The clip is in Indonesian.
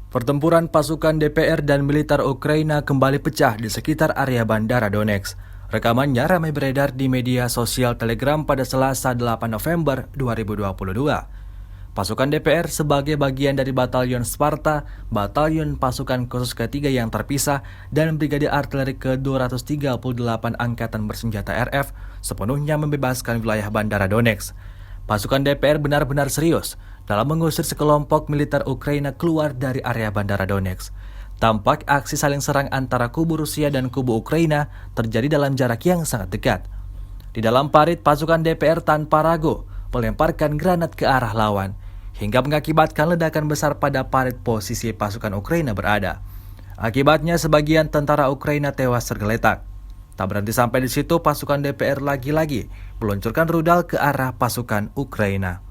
Pertempuran pasukan DPR dan militer Ukraina kembali pecah di sekitar area Bandara Donetsk. Rekamannya ramai beredar di media sosial Telegram pada Selasa 8 November 2022. Pasukan DPR sebagai bagian dari Batalion Sparta, Batalion Pasukan Khusus Ketiga yang terpisah, dan Brigade Artileri ke-238 Angkatan Bersenjata RF sepenuhnya membebaskan wilayah Bandara Donetsk. Pasukan DPR benar-benar serius dalam mengusir sekelompok militer Ukraina keluar dari area Bandara Donetsk. Tampak aksi saling serang antara kubu Rusia dan kubu Ukraina terjadi dalam jarak yang sangat dekat. Di dalam parit, pasukan DPR tanpa ragu melemparkan granat ke arah lawan, hingga mengakibatkan ledakan besar pada parit posisi pasukan Ukraina berada. Akibatnya sebagian tentara Ukraina tewas tergeletak. Tak berhenti sampai di situ, pasukan DPR lagi-lagi meluncurkan rudal ke arah pasukan Ukraina.